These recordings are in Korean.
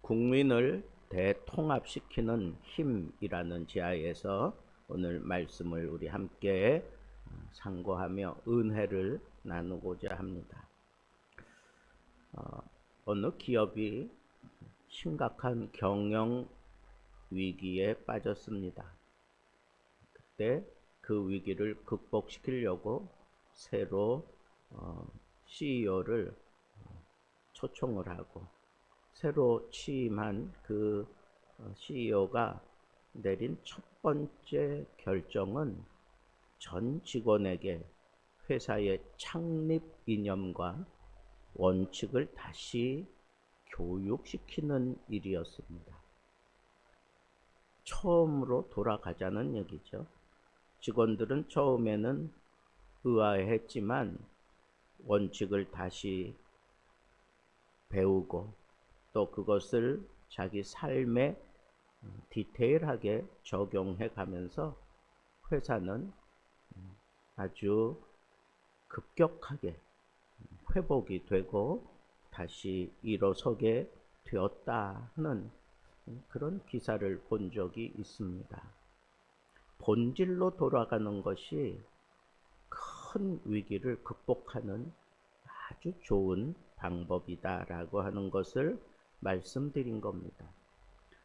국민을 대통합시키는 힘이라는 지하에서 오늘 말씀을 우리 함께 상고하며 은혜를 나누고자 합니다. 어느 기업이 심각한 경영 위기에 빠졌습니다. 그때 그 위기를 극복시키려고 새로 CEO를 초청을 하고 새로 취임한 그 CEO가 내린 첫 번째 결정은 전 직원에게 회사의 창립 이념과 원칙을 다시 교육시키는 일이었습니다. 처음으로 돌아가자는 얘기죠. 직원들은 처음에는 의아해했지만 원칙을 다시 배우고 또 그것을 자기 삶에 디테일하게 적용해 가면서 회사는 아주 급격하게 회복이 되고 다시 일어서게 되었다는 그런 기사를 본 적이 있습니다. 본질로 돌아가는 것이 큰 위기를 극복하는 아주 좋은 방법이다라고 하는 것을 말씀드린 겁니다.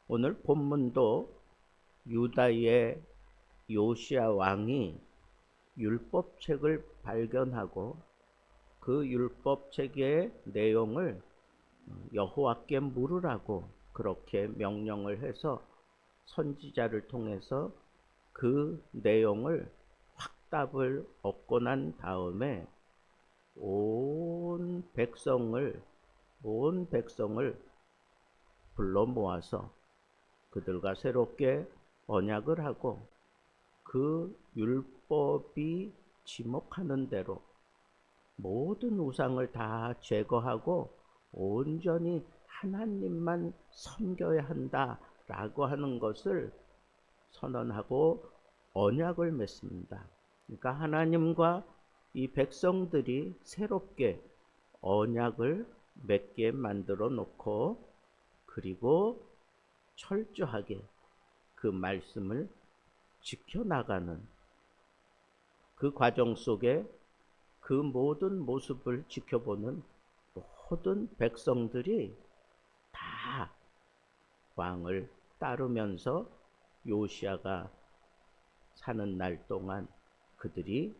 오늘 본문도 유다의 요시야 왕이 율법책을 발견하고 그 율법책의 내용을 여호와께 물으라고 그렇게 명령을 해서 선지자를 통해서 그 내용을 확답을 얻고 난 다음에 온 백성을 불러 모아서 그들과 새롭게 언약을 하고 그 율법이 지목하는 대로 모든 우상을 다 제거하고 온전히 하나님만 섬겨야 한다라고 하는 것을 선언하고 언약을 맺습니다. 그러니까 하나님과 이 백성들이 새롭게 언약을 맺게 만들어 놓고 그리고 철저하게 그 말씀을 지켜나가는 그 과정 속에 그 모든 모습을 지켜보는 모든 백성들이 다 왕을 따르면서 요시야가 사는 날 동안 그들이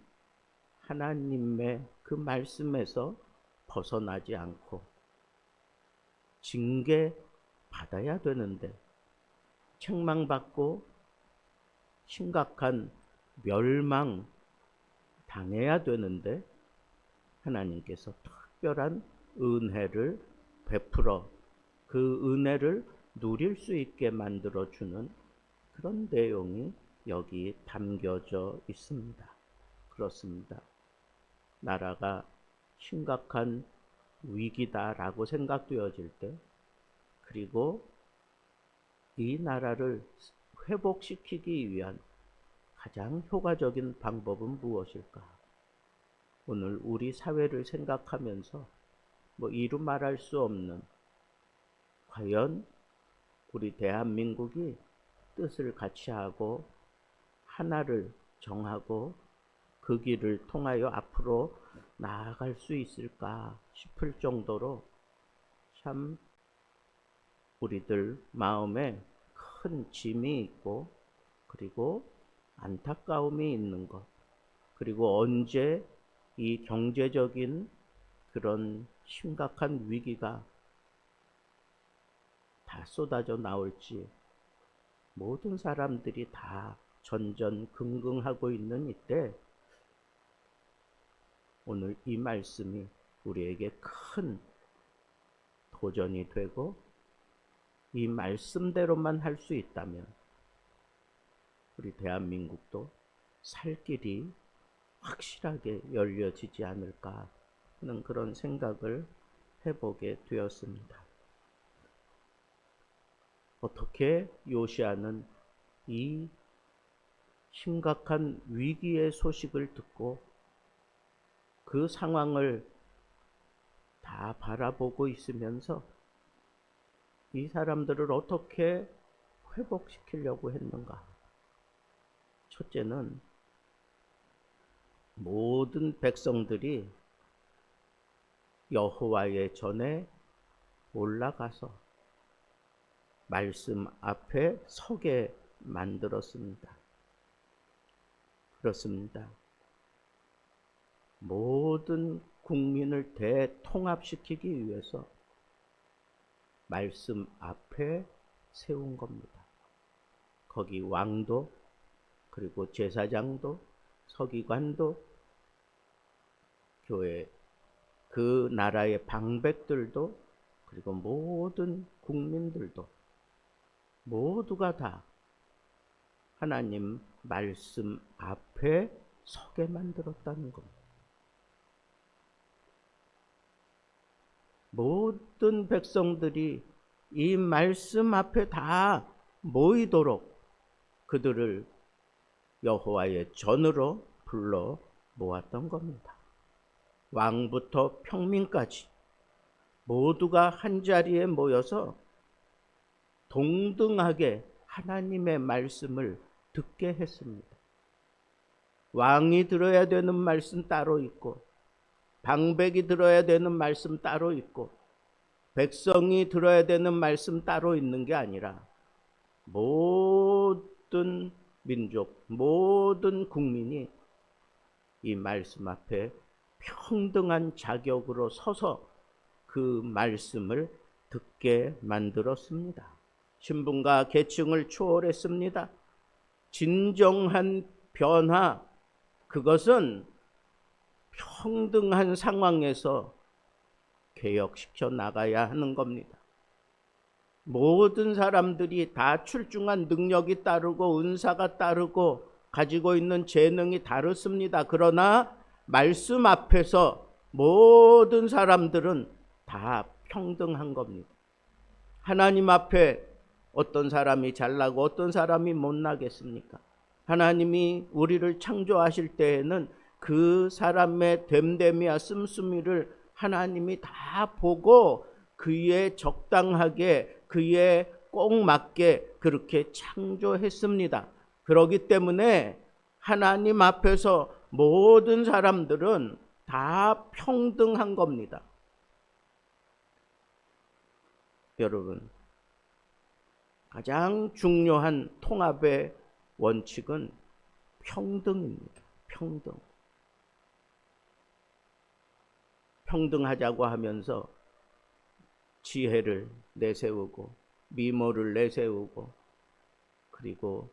하나님의 그 말씀에서 벗어나지 않고 징계 받아야 되는데 책망받고 심각한 멸망 당해야 되는데 하나님께서 특별한 은혜를 베풀어 그 은혜를 누릴 수 있게 만들어주는 그런 내용이 여기 담겨져 있습니다. 그렇습니다. 나라가 심각한 위기다라고 생각되어질 때 그리고 이 나라를 회복시키기 위한 가장 효과적인 방법은 무엇일까? 오늘 우리 사회를 생각하면서 이루 말할 수 없는 과연 우리 대한민국이 뜻을 같이 하고 하나를 정하고 그 길을 통하여 앞으로 나아갈 수 있을까 싶을 정도로 참 우리들 마음에 큰 짐이 있고 그리고 안타까움이 있는 것 그리고 언제 이 경제적인 그런 심각한 위기가 다 쏟아져 나올지 모든 사람들이 다 전전긍긍하고 있는 이때 오늘 이 말씀이 우리에게 큰 도전이 되고 이 말씀대로만 할 수 있다면 우리 대한민국도 살 길이 확실하게 열려지지 않을까 하는 그런 생각을 해보게 되었습니다. 어떻게 요시야는 이 심각한 위기의 소식을 듣고 그 상황을 다 바라보고 있으면서 이 사람들을 어떻게 회복시키려고 했는가? 첫째는 모든 백성들이 여호와의 전에 올라가서 말씀 앞에 서게 만들었습니다. 그렇습니다. 모든 국민을 대통합시키기 위해서 말씀 앞에 세운 겁니다. 거기 왕도, 그리고 제사장도, 서기관도, 교회 그 나라의 방백들도, 그리고 모든 국민들도 모두가 다 하나님 말씀 앞에 서게 만들었다는 겁니다. 모든 백성들이 이 말씀 앞에 다 모이도록 그들을 여호와의 전으로 불러 모았던 겁니다. 왕부터 평민까지 모두가 한자리에 모여서 동등하게 하나님의 말씀을 듣게 했습니다. 왕이 들어야 되는 말씀 따로 있고, 방백이 들어야 되는 말씀 따로 있고, 백성이 들어야 되는 말씀 따로 있는 게 아니라 모든 민족, 모든 국민이 이 말씀 앞에 평등한 자격으로 서서 그 말씀을 듣게 만들었습니다. 신분과 계층을 초월했습니다. 진정한 변화, 그것은 평등한 상황에서 개혁시켜 나가야 하는 겁니다. 모든 사람들이 다 출중한 능력이 따르고 은사가 따르고 가지고 있는 재능이 다르습니다. 그러나 말씀 앞에서 모든 사람들은 다 평등한 겁니다. 하나님 앞에 어떤 사람이 잘나고 어떤 사람이 못나겠습니까? 하나님이 우리를 창조하실 때에는 그 사람의 됨됨이와 씀씀이를 하나님이 다 보고 그에 적당하게, 그에 꼭 맞게 그렇게 창조했습니다. 그렇기 때문에 하나님 앞에서 모든 사람들은 다 평등한 겁니다. 여러분, 가장 중요한 통합의 원칙은 평등입니다. 평등. 평등하자고 하면서 지혜를 내세우고 미모를 내세우고 그리고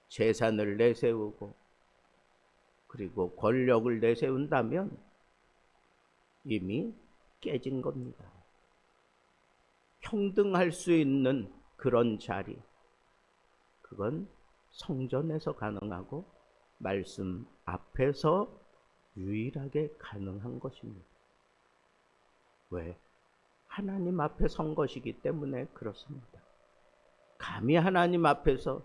재산을 내세우고 그리고 권력을 내세운다면 이미 깨진 겁니다. 평등할 수 있는 그런 자리, 그건 성전에서 가능하고 말씀 앞에서 유일하게 가능한 것입니다. 왜? 하나님 앞에 선 것이기 때문에 그렇습니다. 감히 하나님 앞에서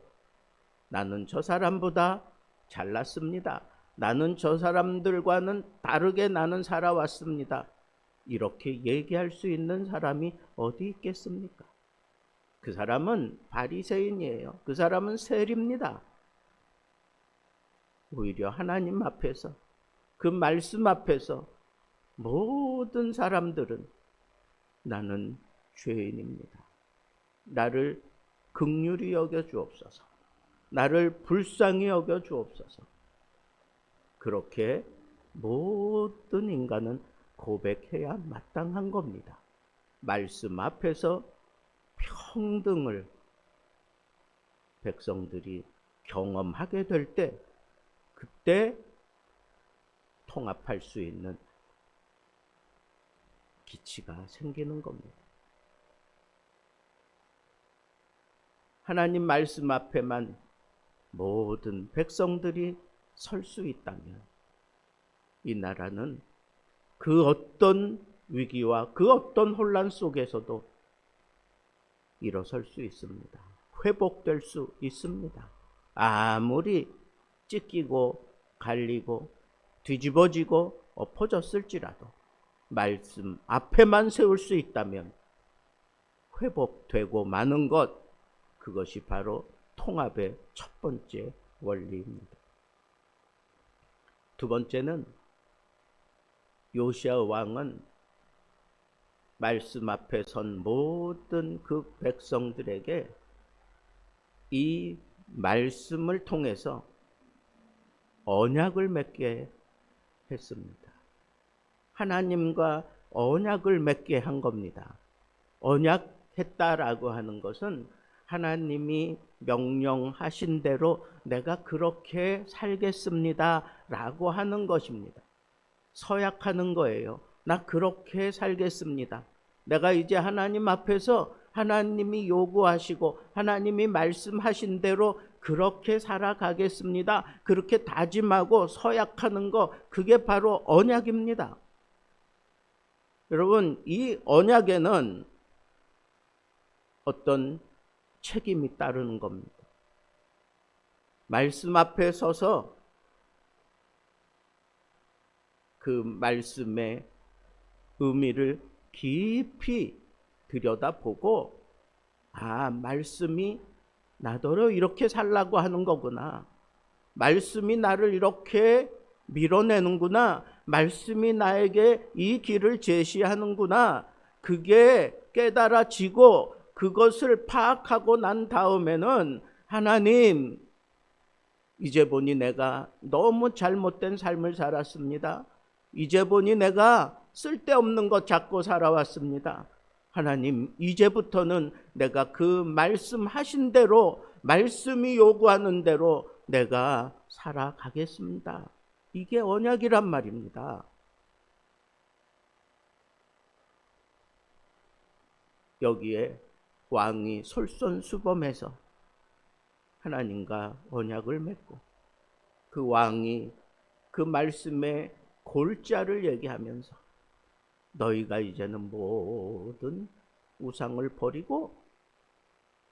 나는 저 사람보다 잘났습니다, 나는 저 사람들과는 다르게 나는 살아왔습니다, 이렇게 얘기할 수 있는 사람이 어디 있겠습니까? 그 사람은 바리새인이에요. 그 사람은 세리입니다. 오히려 하나님 앞에서, 그 말씀 앞에서 모든 사람들은 나는 죄인입니다, 나를 긍휼히 여겨 주옵소서, 나를 불쌍히 여겨 주옵소서, 그렇게 모든 인간은 고백해야 마땅한 겁니다. 말씀 앞에서 평등을 백성들이 경험하게 될 때, 그때 통합할 수 있는 기치가 생기는 겁니다. 하나님 말씀 앞에만 모든 백성들이 설 수 있다면 이 나라는 그 어떤 위기와 그 어떤 혼란 속에서도 일어설 수 있습니다. 회복될 수 있습니다. 아무리 찢기고 갈리고 뒤집어지고 엎어졌을지라도 말씀 앞에만 세울 수 있다면 회복되고 마는 것, 그것이 바로 통합의 첫 번째 원리입니다. 두 번째는 요시야 왕은 말씀 앞에 선 모든 그 백성들에게 이 말씀을 통해서 언약을 맺게 했습니다. 하나님과 언약을 맺게 한 겁니다. 언약했다라고 하는 것은 하나님이 명령하신 대로 내가 그렇게 살겠습니다 라고 하는 것입니다. 서약하는 거예요. 나 그렇게 살겠습니다. 내가 이제 하나님 앞에서 하나님이 요구하시고 하나님이 말씀하신 대로 그렇게 살아가겠습니다. 그렇게 다짐하고 서약하는 거, 그게 바로 언약입니다. 여러분, 이 언약에는 어떤 책임이 따르는 겁니다. 말씀 앞에 서서 그 말씀의 의미를 깊이 들여다보고, 아, 말씀이 나더러 이렇게 살라고 하는 거구나. 말씀이 나를 이렇게 밀어내는구나. 말씀이 나에게 이 길을 제시하는구나. 그게 깨달아지고 그것을 파악하고 난 다음에는 하나님, 이제 보니 내가 너무 잘못된 삶을 살았습니다. 이제 보니 내가 쓸데없는 것 잡고 살아왔습니다. 하나님, 이제부터는 내가 그 말씀하신 대로, 말씀이 요구하는 대로 내가 살아가겠습니다. 이게 언약이란 말입니다. 여기에 왕이 솔선수범해서 하나님과 언약을 맺고, 그 왕이 그 말씀의 골자를 얘기하면서 너희가 이제는 모든 우상을 버리고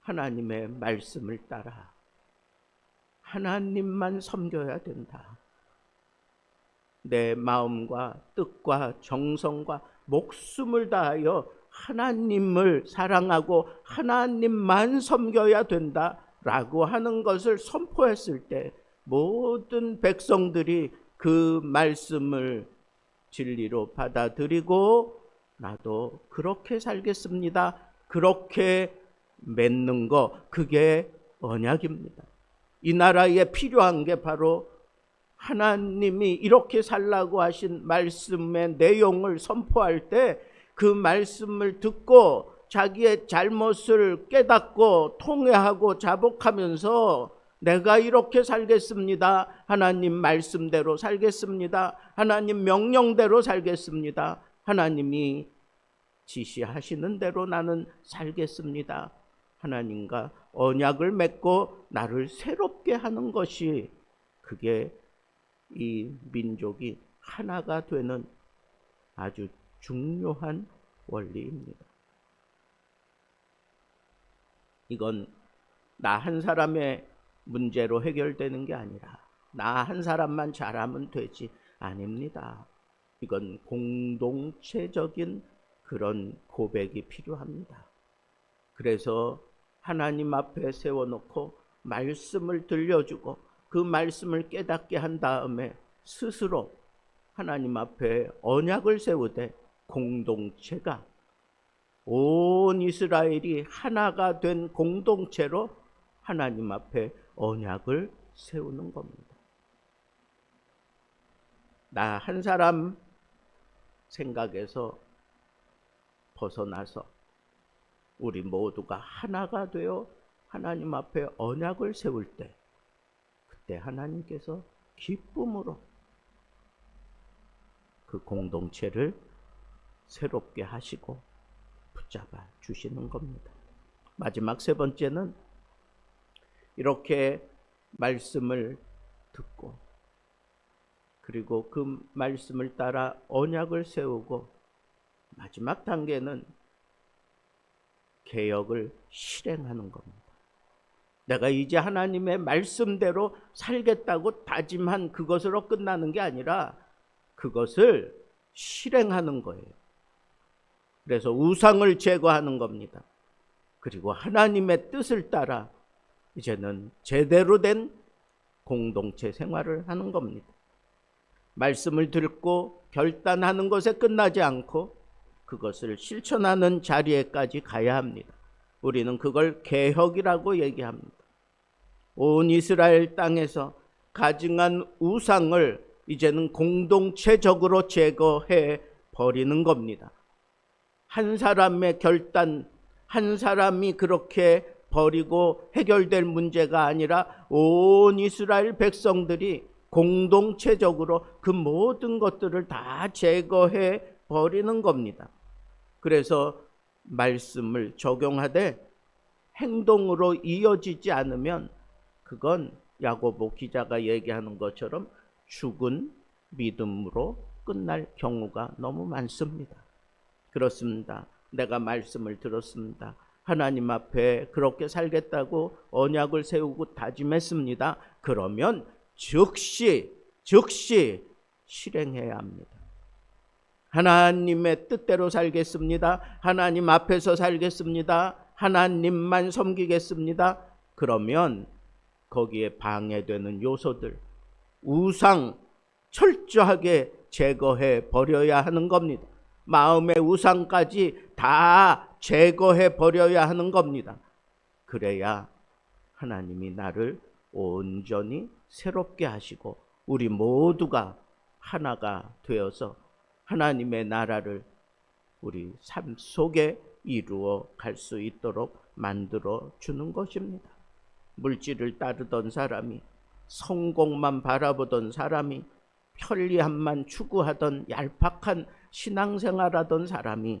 하나님의 말씀을 따라 하나님만 섬겨야 된다. 내 마음과 뜻과 정성과 목숨을 다하여 하나님을 사랑하고 하나님만 섬겨야 된다라고 하는 것을 선포했을 때 모든 백성들이 그 말씀을 진리로 받아들이고 나도 그렇게 살겠습니다. 그렇게 맺는 거, 그게 언약입니다. 이 나라에 필요한 게 바로 하나님이 이렇게 살라고 하신 말씀의 내용을 선포할 때 그 말씀을 듣고 자기의 잘못을 깨닫고 통회하고 자복하면서 내가 이렇게 살겠습니다. 하나님 말씀대로 살겠습니다. 하나님 명령대로 살겠습니다. 하나님이 지시하시는 대로 나는 살겠습니다. 하나님과 언약을 맺고 나를 새롭게 하는 것이, 그게 이 민족이 하나가 되는 아주 중요한 원리입니다. 이건 나 한 사람의 문제로 해결되는 게 아니라 나 한 사람만 잘하면 되지, 아닙니다. 이건 공동체적인 그런 고백이 필요합니다. 그래서 하나님 앞에 세워놓고 말씀을 들려주고 그 말씀을 깨닫게 한 다음에 스스로 하나님 앞에 언약을 세우되 공동체가, 온 이스라엘이 하나가 된 공동체로 하나님 앞에 언약을 세우는 겁니다. 나 한 사람 생각에서 벗어나서 우리 모두가 하나가 되어 하나님 앞에 언약을 세울 때, 그때 하나님께서 기쁨으로 그 공동체를 새롭게 하시고 붙잡아 주시는 겁니다. 마지막 세 번째는 이렇게 말씀을 듣고 그리고 그 말씀을 따라 언약을 세우고, 마지막 단계는 개혁을 실행하는 겁니다. 내가 이제 하나님의 말씀대로 살겠다고 다짐한 그것으로 끝나는 게 아니라 그것을 실행하는 거예요. 그래서 우상을 제거하는 겁니다. 그리고 하나님의 뜻을 따라 이제는 제대로 된 공동체 생활을 하는 겁니다. 말씀을 듣고 결단하는 것에 끝나지 않고 그것을 실천하는 자리에까지 가야 합니다. 우리는 그걸 개혁이라고 얘기합니다. 온 이스라엘 땅에서 가증한 우상을 이제는 공동체적으로 제거해 버리는 겁니다. 한 사람의 결단, 한 사람이 그렇게 버리고 해결될 문제가 아니라 온 이스라엘 백성들이 공동체적으로 그 모든 것들을 다 제거해 버리는 겁니다. 그래서 말씀을 적용하되 행동으로 이어지지 않으면 그건 야고보 기자가 얘기하는 것처럼 죽은 믿음으로 끝날 경우가 너무 많습니다. 그렇습니다. 내가 말씀을 들었습니다. 하나님 앞에 그렇게 살겠다고 언약을 세우고 다짐했습니다. 그러면 즉시 실행해야 합니다. 하나님의 뜻대로 살겠습니다. 하나님 앞에서 살겠습니다. 하나님만 섬기겠습니다. 그러면 거기에 방해되는 요소들, 우상 철저하게 제거해 버려야 하는 겁니다. 마음의 우상까지 다 제거해 버려야 하는 겁니다. 그래야 하나님이 나를 온전히 새롭게 하시고 우리 모두가 하나가 되어서 하나님의 나라를 우리 삶 속에 이루어 갈 수 있도록 만들어 주는 것입니다. 물질을 따르던 사람이, 성공만 바라보던 사람이, 편리함만 추구하던 얄팍한 신앙생활하던 사람이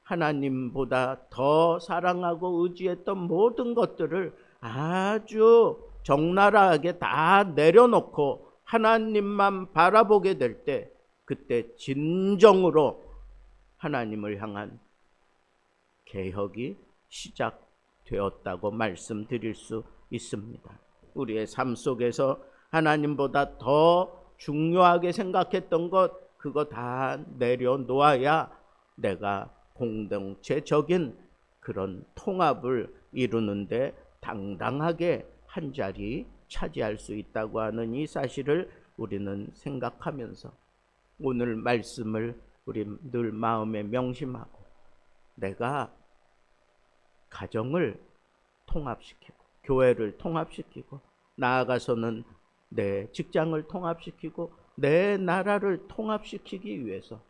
하나님보다 더 사랑하고 의지했던 모든 것들을 아주 적나라하게 다 내려놓고 하나님만 바라보게 될 때, 그때 진정으로 하나님을 향한 개혁이 시작되었다고 말씀드릴 수 있습니다. 우리의 삶 속에서 하나님보다 더 중요하게 생각했던 것, 그거 다 내려놓아야 내가 공동체적인 그런 통합을 이루는데 당당하게 한 자리 차지할 수 있다고 하는 이 사실을 우리는 생각하면서 오늘 말씀을 우리 늘 마음에 명심하고 내가 가정을 통합시키고 교회를 통합시키고 나아가서는 내 직장을 통합시키고 내 나라를 통합시키기 위해서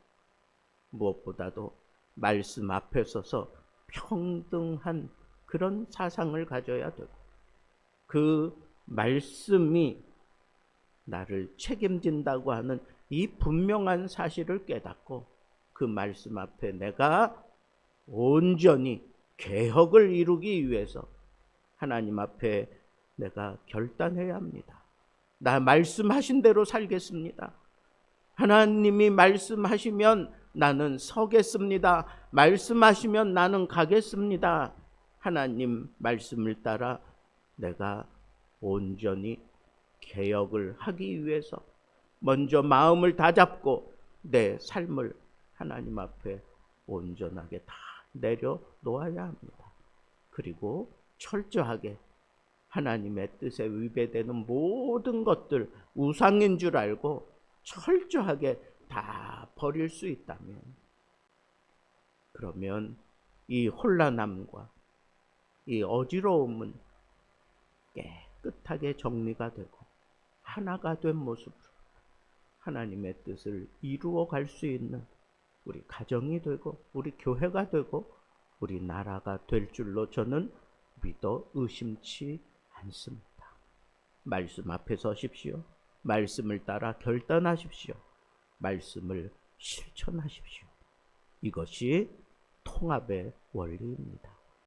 무엇보다도 말씀 앞에 서서 평등한 그런 사상을 가져야 되고 그 말씀이 나를 책임진다고 하는 이 분명한 사실을 깨닫고 그 말씀 앞에 내가 온전히 개혁을 이루기 위해서 하나님 앞에 내가 결단해야 합니다. 나 말씀하신 대로 살겠습니다. 하나님이 말씀하시면 나는 서겠습니다. 말씀하시면 나는 가겠습니다. 하나님 말씀을 따라 내가 온전히 개혁을 하기 위해서 먼저 마음을 다잡고 내 삶을 하나님 앞에 온전하게 다 내려놓아야 합니다. 그리고 철저하게 하나님의 뜻에 위배되는 모든 것들 우상인 줄 알고 철저하게 다 버릴 수 있다면, 그러면 이 혼란함과 이 어지러움은 깨끗하게 정리가 되고 하나가 된 모습으로 하나님의 뜻을 이루어 갈 수 있는 우리 가정이 되고 우리 교회가 되고 우리 나라가 될 줄로 저는 믿어 의심치 않습니다. 말씀 앞에 서십시오. 말씀을 따라 결단하십시오. 말씀을 실천하십시오. 이것이 통합의 원리입니다.